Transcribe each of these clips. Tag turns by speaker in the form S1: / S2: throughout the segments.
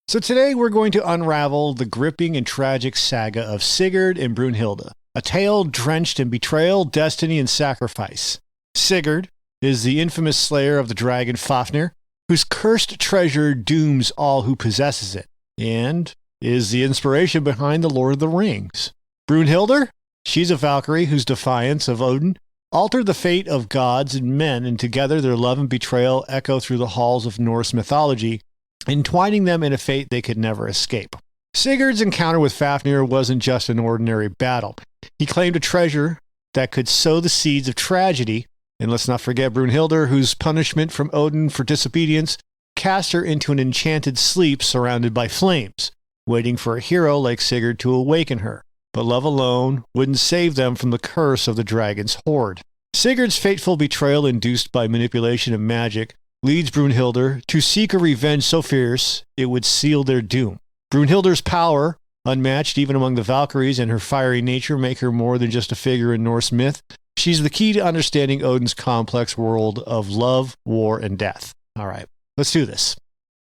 S1: So today we're going to unravel the gripping and tragic saga of Sigurd and Brynhildr, a tale drenched in betrayal, destiny, and sacrifice. Sigurd is the infamous slayer of the dragon Fafnir, whose cursed treasure dooms all who possesses it, and is the inspiration behind the Lord of the Rings. Brynhildr? She's a Valkyrie whose defiance of Odin altered the fate of gods and men, and together their love and betrayal echo through the halls of Norse mythology, entwining them in a fate they could never escape. Sigurd's encounter with Fafnir wasn't just an ordinary battle. He claimed a treasure that could sow the seeds of tragedy, and let's not forget Brynhildr, whose punishment from Odin for disobedience cast her into an enchanted sleep surrounded by flames, waiting for a hero like Sigurd to awaken her. But love alone wouldn't save them from the curse of the dragon's horde. Sigurd's fateful betrayal induced by manipulation and magic leads Brynhildr to seek a revenge so fierce it would seal their doom. Brynhildr's power, unmatched even among the Valkyries, and her fiery nature make her more than just a figure in Norse myth. She's the key to understanding Odin's complex world of love, war, and death. All right, let's do this.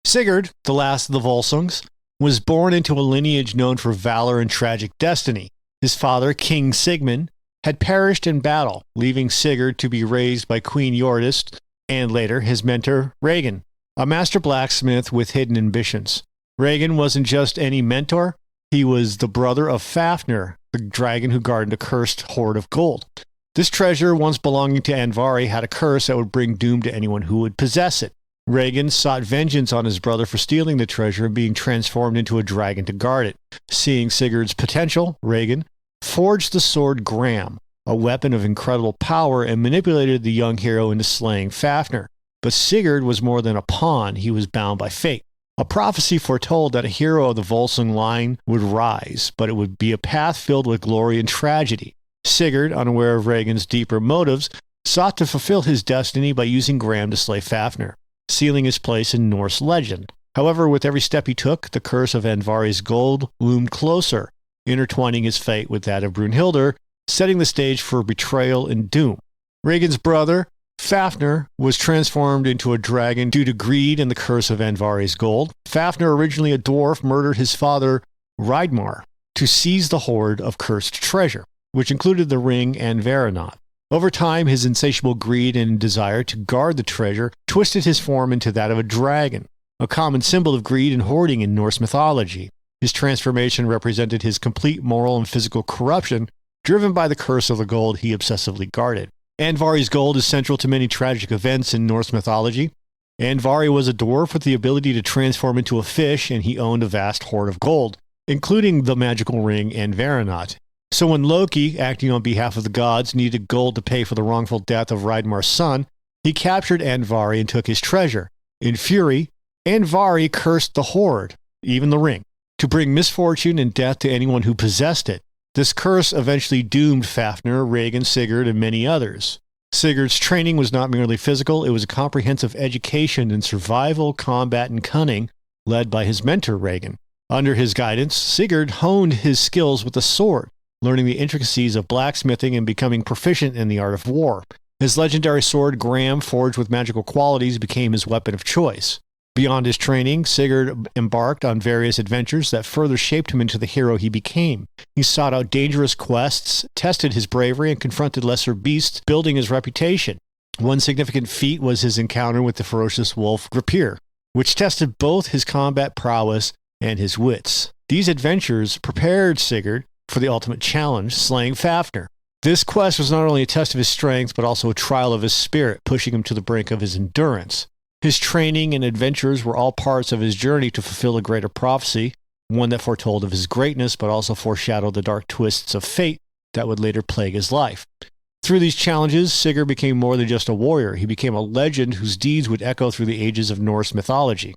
S1: Sigurd, the last of the Volsungs, was born into a lineage known for valor and tragic destiny. His father, King Sigmund, had perished in battle, leaving Sigurd to be raised by Queen Hjordis, and later his mentor, Regin, a master blacksmith with hidden ambitions. Regin wasn't just any mentor, he was the brother of Fafnir, the dragon who guarded a cursed hoard of gold. This treasure, once belonging to Andvari, had a curse that would bring doom to anyone who would possess it. Regin sought vengeance on his brother for stealing the treasure and being transformed into a dragon to guard it. Seeing Sigurd's potential, Regin forged the sword Gram, a weapon of incredible power, and manipulated the young hero into slaying Fafnir. But Sigurd was more than a pawn, he was bound by fate. A prophecy foretold that a hero of the Volsung line would rise, but it would be a path filled with glory and tragedy. Sigurd, unaware of Regin's deeper motives, sought to fulfill his destiny by using Gram to slay Fafnir, sealing his place in Norse legend. However, with every step he took, the curse of Andvari's gold loomed closer, intertwining his fate with that of Brynhildr, setting the stage for betrayal and doom. Regin's brother, Fafnir, was transformed into a dragon due to greed and the curse of Andvari's gold. Fafnir, originally a dwarf, murdered his father, Reidmar, to seize the hoard of cursed treasure, which included the ring and Veranot. Over time, his insatiable greed and desire to guard the treasure twisted his form into that of a dragon, a common symbol of greed and hoarding in Norse mythology. His transformation represented his complete moral and physical corruption, driven by the curse of the gold he obsessively guarded. Andvari's gold is central to many tragic events in Norse mythology. Andvari was a dwarf with the ability to transform into a fish, and he owned a vast hoard of gold, including the magical ring and Veranot. So when Loki, acting on behalf of the gods, needed gold to pay for the wrongful death of Reidmar's son, he captured Andvari and took his treasure. In fury, Andvari cursed the hoard, even the ring, to bring misfortune and death to anyone who possessed it. This curse eventually doomed Fafnir, Regin, Sigurd, and many others. Sigurd's training was not merely physical, it was a comprehensive education in survival, combat, and cunning, led by his mentor, Regin. Under his guidance, Sigurd honed his skills with the sword, learning the intricacies of blacksmithing and becoming proficient in the art of war. His legendary sword, Gram, forged with magical qualities, became his weapon of choice. Beyond his training, Sigurd embarked on various adventures that further shaped him into the hero he became. He sought out dangerous quests, tested his bravery, and confronted lesser beasts, building his reputation. One significant feat was his encounter with the ferocious wolf Gripir, which tested both his combat prowess and his wits. These adventures prepared Sigurd for the ultimate challenge, slaying Fafnir. This quest was not only a test of his strength, but also a trial of his spirit, pushing him to the brink of his endurance. His training and adventures were all parts of his journey to fulfill a greater prophecy, one that foretold of his greatness, but also foreshadowed the dark twists of fate that would later plague his life. Through these challenges, Sigurd became more than just a warrior. He became a legend whose deeds would echo through the ages of Norse mythology.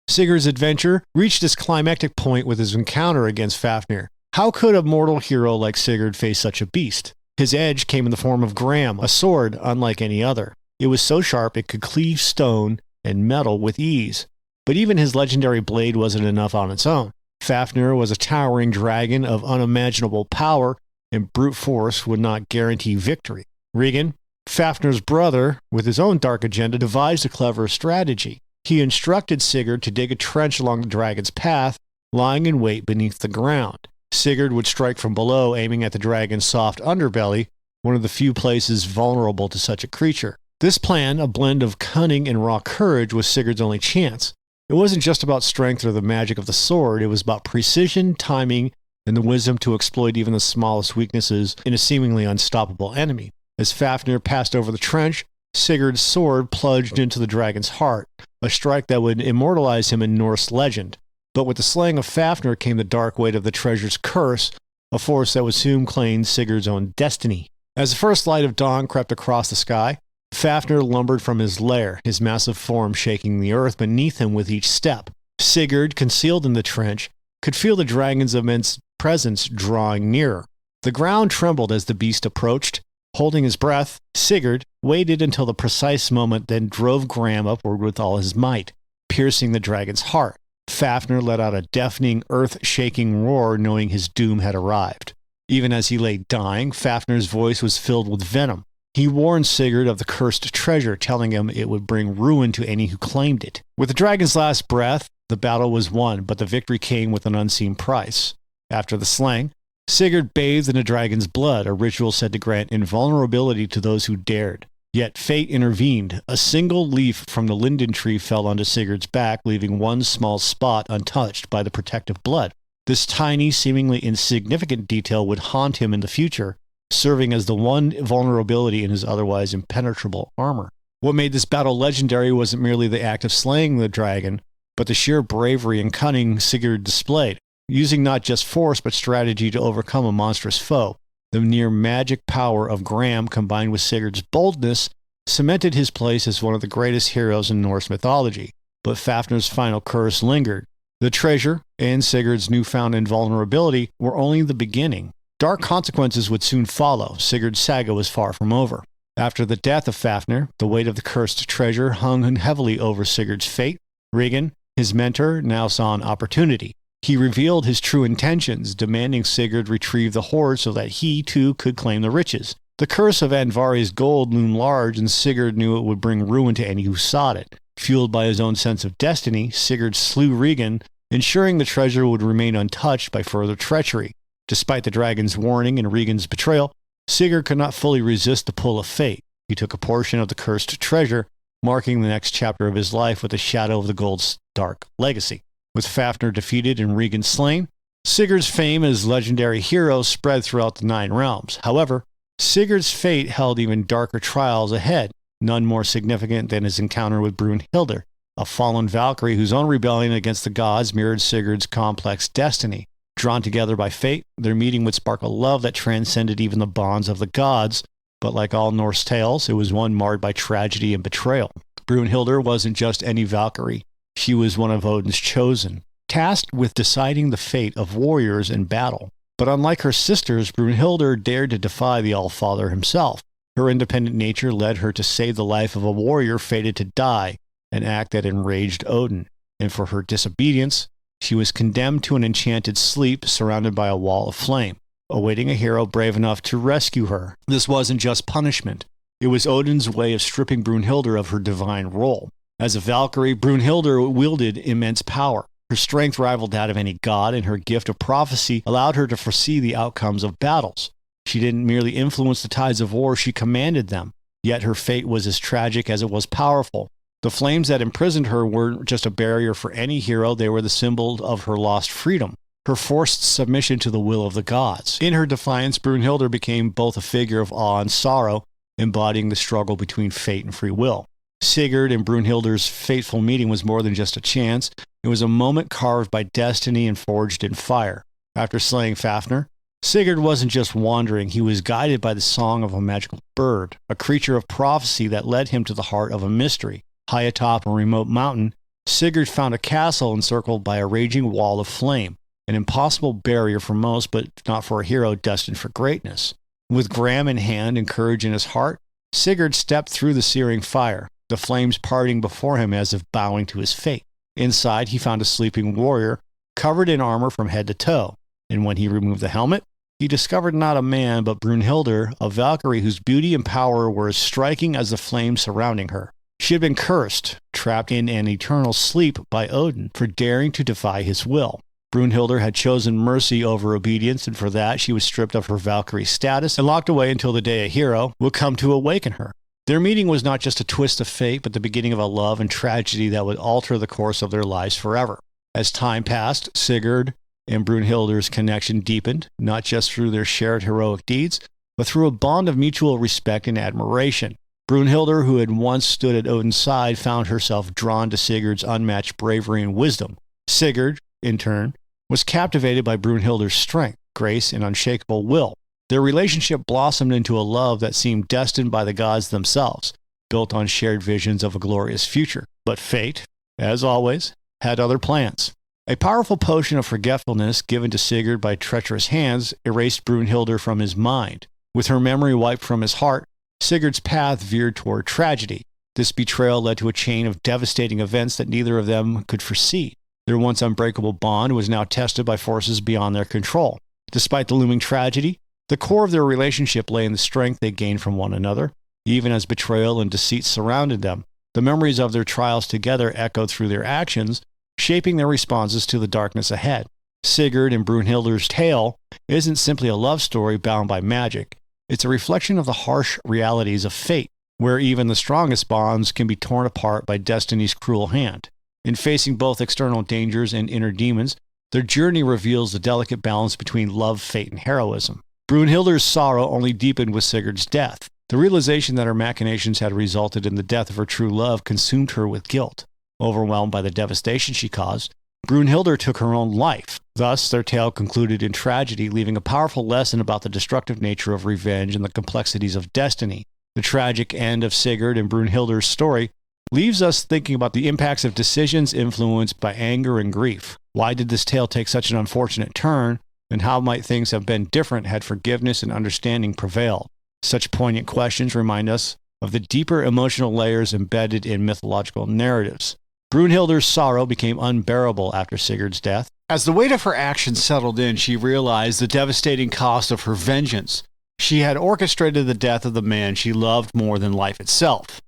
S1: Sigurd's adventure reached its climactic point with his encounter against Fafnir. How could a mortal hero like Sigurd face such a beast? His edge came in the form of Gram, a sword unlike any other. It was so sharp it could cleave stone and metal with ease. But even his legendary blade wasn't enough on its own. Fafnir was a towering dragon of unimaginable power, and brute force would not guarantee victory. Regin, Fafnir's brother, with his own dark agenda, devised a clever strategy. He instructed Sigurd to dig a trench along the dragon's path, lying in wait beneath the ground. Sigurd would strike from below, aiming at the dragon's soft underbelly, one of the few places vulnerable to such a creature. This plan, a blend of cunning and raw courage, was Sigurd's only chance. It wasn't just about strength or the magic of the sword, it was about precision, timing, and the wisdom to exploit even the smallest weaknesses in a seemingly unstoppable enemy. As Fafnir passed over the trench, Sigurd's sword plunged into the dragon's heart, a strike that would immortalize him in Norse legend. But with the slaying of Fafnir came the dark weight of the treasure's curse, a force that would soon claim Sigurd's own destiny. As the first light of dawn crept across the sky, Fafnir lumbered from his lair, his massive form shaking the earth beneath him with each step. Sigurd, concealed in the trench, could feel the dragon's immense presence drawing nearer. The ground trembled as the beast approached. Holding his breath, Sigurd waited until the precise moment, then drove Gram upward with all his might, piercing the dragon's heart. Fafnir let out a deafening, earth-shaking roar, knowing his doom had arrived. Even as he lay dying, Fafnir's voice was filled with venom. He warned Sigurd of the cursed treasure, telling him it would bring ruin to any who claimed it. With the dragon's last breath, the battle was won, but the victory came with an unseen price. After the slaying, Sigurd bathed in the dragon's blood, a ritual said to grant invulnerability to those who dared. Yet fate intervened. A single leaf from the linden tree fell onto Sigurd's back, leaving one small spot untouched by the protective blood. This tiny, seemingly insignificant detail would haunt him in the future, serving as the one vulnerability in his otherwise impenetrable armor. What made this battle legendary wasn't merely the act of slaying the dragon, but the sheer bravery and cunning Sigurd displayed, using not just force but strategy to overcome a monstrous foe. The near magic power of Gram, combined with Sigurd's boldness, cemented his place as one of the greatest heroes in Norse mythology. But Fafnir's final curse lingered. The treasure and Sigurd's newfound invulnerability were only the beginning. Dark consequences would soon follow. Sigurd's saga was far from over. After the death of Fafnir, the weight of the cursed treasure hung heavily over Sigurd's fate. Regin, his mentor, now saw an opportunity. He revealed his true intentions, demanding Sigurd retrieve the hoard so that he, too, could claim the riches. The curse of Andvari's gold loomed large, and Sigurd knew it would bring ruin to any who sought it. Fueled by his own sense of destiny, Sigurd slew Regin, ensuring the treasure would remain untouched by further treachery. Despite the dragon's warning and Regin's betrayal, Sigurd could not fully resist the pull of fate. He took a portion of the cursed treasure, marking the next chapter of his life with the shadow of the gold's dark legacy. With Fafnir defeated and Regin slain, Sigurd's fame as legendary hero spread throughout the Nine Realms. However, Sigurd's fate held even darker trials ahead, none more significant than his encounter with Brynhildr, a fallen Valkyrie whose own rebellion against the gods mirrored Sigurd's complex destiny. Drawn together by fate, their meeting would spark a love that transcended even the bonds of the gods, but like all Norse tales, it was one marred by tragedy and betrayal. Brynhildr wasn't just any Valkyrie. She was one of Odin's chosen, tasked with deciding the fate of warriors in battle. But unlike her sisters, Brynhildr dared to defy the Allfather himself. Her independent nature led her to save the life of a warrior fated to die, an act that enraged Odin. And for her disobedience, she was condemned to an enchanted sleep surrounded by a wall of flame, awaiting a hero brave enough to rescue her. This wasn't just punishment. It was Odin's way of stripping Brynhildr of her divine role. As a Valkyrie, Brynhildr wielded immense power. Her strength rivaled that of any god, and her gift of prophecy allowed her to foresee the outcomes of battles. She didn't merely influence the tides of war, she commanded them. Yet her fate was as tragic as it was powerful. The flames that imprisoned her weren't just a barrier for any hero, they were the symbol of her lost freedom, her forced submission to the will of the gods. In her defiance, Brynhildr became both a figure of awe and sorrow, embodying the struggle between fate and free will. Sigurd and Brynhildr's fateful meeting was more than just a chance. It was a moment carved by destiny and forged in fire. After slaying Fafnir, Sigurd wasn't just wandering, he was guided by the song of a magical bird, a creature of prophecy that led him to the heart of a mystery. High atop a remote mountain, Sigurd found a castle encircled by a raging wall of flame, an impossible barrier for most, but not for a hero destined for greatness. With Gram in hand and courage in his heart, Sigurd stepped through the searing fire, the flames parting before him as if bowing to his fate. Inside, he found a sleeping warrior, covered in armor from head to toe, and when he removed the helmet, he discovered not a man but Brynhildr, a Valkyrie whose beauty and power were as striking as the flames surrounding her. She had been cursed, trapped in an eternal sleep by Odin for daring to defy his will. Brynhildr had chosen mercy over obedience, and for that she was stripped of her Valkyrie status and locked away until the day a hero would come to awaken her. Their meeting was not just a twist of fate, but the beginning of a love and tragedy that would alter the course of their lives forever. As time passed, Sigurd and Brynhildr's connection deepened, not just through their shared heroic deeds, but through a bond of mutual respect and admiration. Brynhildr, who had once stood at Odin's side, found herself drawn to Sigurd's unmatched bravery and wisdom. Sigurd, in turn, was captivated by Brynhildr's strength, grace, and unshakable will. Their relationship blossomed into a love that seemed destined by the gods themselves, built on shared visions of a glorious future. But fate, as always, had other plans. A powerful potion of forgetfulness given to Sigurd by treacherous hands erased Brynhildr from his mind. With her memory wiped from his heart, Sigurd's path veered toward tragedy. This betrayal led to a chain of devastating events that neither of them could foresee. Their once unbreakable bond was now tested by forces beyond their control. Despite the looming tragedy, the core of their relationship lay in the strength they gained from one another. Even as betrayal and deceit surrounded them, the memories of their trials together echoed through their actions, shaping their responses to the darkness ahead. Sigurd and Brynhildr's tale isn't simply a love story bound by magic. It's a reflection of the harsh realities of fate, where even the strongest bonds can be torn apart by destiny's cruel hand. In facing both external dangers and inner demons, their journey reveals the delicate balance between love, fate, and heroism. Brynhildr's sorrow only deepened with Sigurd's death. The realization that her machinations had resulted in the death of her true love consumed her with guilt. Overwhelmed by the devastation she caused, Brynhildr took her own life. Thus, their tale concluded in tragedy, leaving a powerful lesson about the destructive nature of revenge and the complexities of destiny. The tragic end of Sigurd and Brynhildr's story leaves us thinking about the impacts of decisions influenced by anger and grief. Why did this tale take such an unfortunate turn, and how might things have been different had forgiveness and understanding prevailed? Such poignant questions remind us of the deeper emotional layers embedded in mythological narratives. Brynhildr's sorrow became unbearable after Sigurd's death. As the weight of her actions settled in, she realized the devastating cost of her vengeance. She had orchestrated the death of the man she loved more than life itself.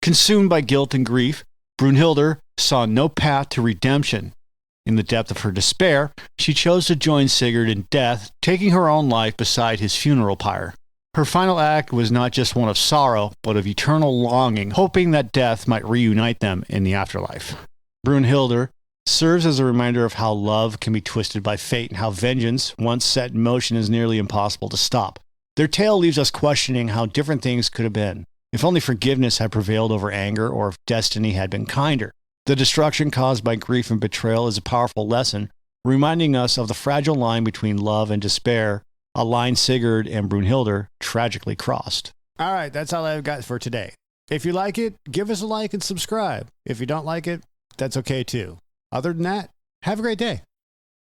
S1: Consumed by guilt and grief, Brynhildr saw no path to redemption. In the depth of her despair, she chose to join Sigurd in death, taking her own life beside his funeral pyre. Her final act was not just one of sorrow, but of eternal longing, hoping that death might reunite them in the afterlife. Brynhildr serves as a reminder of how love can be twisted by fate and how vengeance, once set in motion, is nearly impossible to stop. Their tale leaves us questioning how different things could have been, if only forgiveness had prevailed over anger or if destiny had been kinder. The destruction caused by grief and betrayal is a powerful lesson, reminding us of the fragile line between love and despair, a line Sigurd and Brynhildr tragically crossed. All right, that's all I've got for today. If you like it, give us a like and subscribe. If you don't like it, that's okay too. Other than that, have a great day.